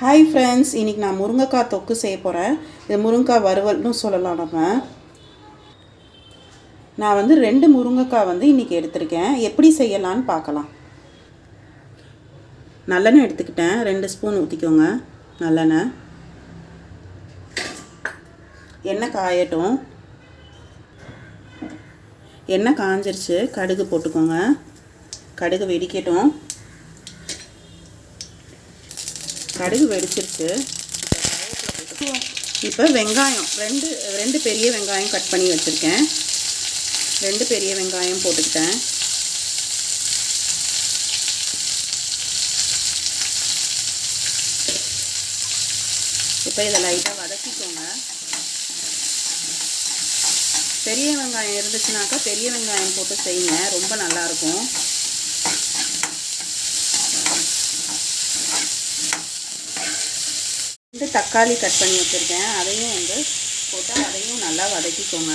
Hi friends, இன்றைக்கி நான் முருங்கைக்காய் தொக்கு செய்ய போகிறேன். இது முருங்கைக்காய் வறுவல்னு சொல்லலாம். நான் வந்து 2 முருங்கைக்காய் வந்து இன்றைக்கி எடுத்திருக்கேன். எப்படி செய்யலான்னு பார்க்கலாம். நல்லெண்ணெய் எடுத்துக்கிட்டேன். 2 ஸ்பூன் ஊற்றிக்கோங்க நல்லெண்ணெய். எண்ணெய் காயட்டும். எண்ணெய் காஞ்சிருச்சு. கடுகு போட்டுக்கோங்க. கடுகு வெடிக்கட்டும். கடுகு வெடிச்சிருச்சு. இப்போ வெங்காயம் ரெண்டு பெரிய வெங்காயம் கட் பண்ணி வச்சுருக்கேன். 2 பெரிய வெங்காயம் போட்டுக்கிட்டேன். இப்போ இதை லைட்டாக வதக்கிக்கோங்க. பெரிய வெங்காயம் இருந்துச்சுனாக்கா பெரிய வெங்காயம் போட்டு செய்யுங்க, ரொம்ப நல்லாயிருக்கும். தக்காளி கட் பண்ணி வச்சுருக்கேன், அதையும் வந்து போட்டு அதையும் நல்லா வதக்கிக்கோங்க.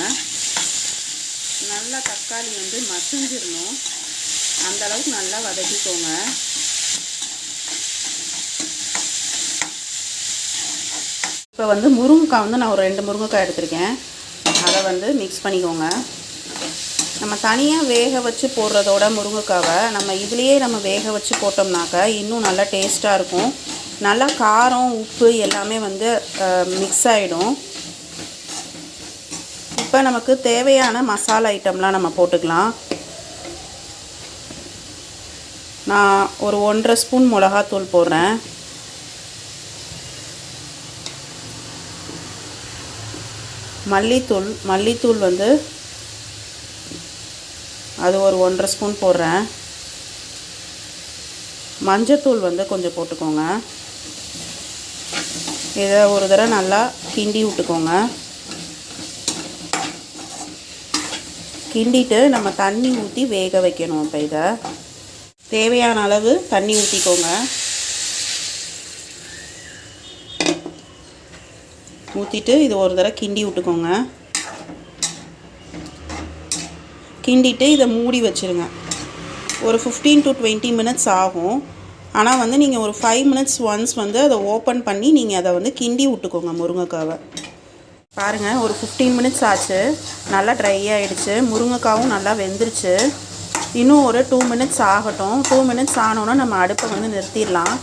நல்லா தக்காளி வந்து மசிஞ்சிடணும், அந்தளவுக்கு நல்லா வதக்கிக்கோங்க. இப்போ வந்து முருங்கைக்காய் வந்து நான் ஒரு 2 முருங்கைக்காய் எடுத்திருக்கேன். அதை வந்து மிக்ஸ் பண்ணிக்கோங்க. நம்ம தனியாக வேக வச்சு போடுறதோட முருங்கைக்காவை நம்ம இதுலேயே நம்ம வேக வச்சு போட்டோம்னாக்கா இன்னும் நல்லா டேஸ்ட்டாக இருக்கும். நல்லா காரம் உப்பு எல்லாமே வந்து மிக்ஸ் ஆகிடும். இப்போ நமக்கு தேவையான மசாலா ஐட்டம்லாம் நம்ம போட்டுக்கலாம். நான் ஒரு 1.5 ஸ்பூன் மிளகாத்தூள் போடுறேன். மல்லித்தூள் வந்து அது ஒரு 1.5 ஸ்பூன் போடுறேன். மஞ்சத்தூள் வந்து கொஞ்சம் போட்டுக்கோங்க. இதை ஒரு தடவை நல்லா கிண்டி விட்டுக்கோங்க. கிண்டிட்டு நம்ம தண்ணி ஊற்றி வேக வைக்கணும். இப்போ இதை தேவையான அளவு தண்ணி ஊற்றிக்கோங்க. ஊற்றிட்டு இது ஒரு தடவை கிண்டி விட்டுக்கோங்க. கிண்டிட்டு இதை மூடி வச்சுருங்க. ஒரு 15 to 20 மினிட்ஸ் ஆகும். ஆனால் வந்து நீங்கள் ஒரு 5 மினிட்ஸ் ஒன்ஸ் வந்து அதை ஓப்பன் பண்ணி நீங்கள் அதை வந்து கிண்டி விட்டுக்கோங்க. முருங்கைக்காவை பாருங்கள், ஒரு 15 மினிட்ஸ் ஆச்சு. நல்லா ட்ரை ஆகிடுச்சு. முருங்கைக்காவும் நல்லா வெந்துருச்சு. இன்னும் ஒரு 2 மினிட்ஸ் ஆகட்டும். 2 மினிட்ஸ் ஆனோன்னா நம்ம அடுப்பை வந்து நிறுத்திடலாம்.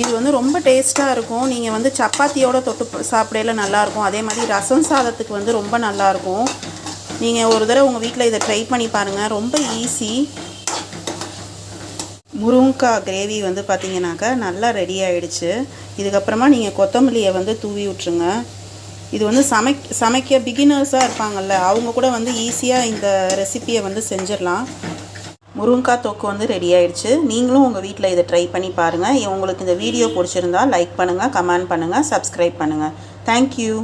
இது வந்து ரொம்ப டேஸ்ட்டாக இருக்கும். நீங்கள் வந்து சப்பாத்தியோட தொட்டு சாப்பிடையில நல்லாயிருக்கும். அதே மாதிரி ரசம் சாதத்துக்கு வந்து ரொம்ப நல்லாயிருக்கும். நீங்கள் ஒரு தடவை உங்கள் வீட்டில் இதை ட்ரை பண்ணி பாருங்கள். ரொம்ப ஈஸி. முருங்கைக்காய் கிரேவி வந்து பார்த்திங்கனாக்கா நல்லா ரெடி ஆகிடுச்சு. இதுக்கப்புறமா நீங்கள் கொத்தமல்லியை வந்து தூவி விட்ருங்க. இது வந்து சமைக்க பிகினர்ஸாக இருப்பாங்கள்ல, அவங்க கூட வந்து ஈஸியாக இந்த ரெசிப்பியை வந்து செஞ்சிடலாம். முருங்கைக்காய் தொக்கு வந்து ரெடி ஆகிடுச்சு. நீங்களும் உங்கள் வீட்டில் இதை ட்ரை பண்ணி பாருங்கள். உங்களுக்கு இந்த வீடியோ பிடிச்சிருந்தால் லைக் பண்ணுங்கள், கமெண்ட் பண்ணுங்கள், சப்ஸ்கிரைப் பண்ணுங்கள். தேங்க்யூ.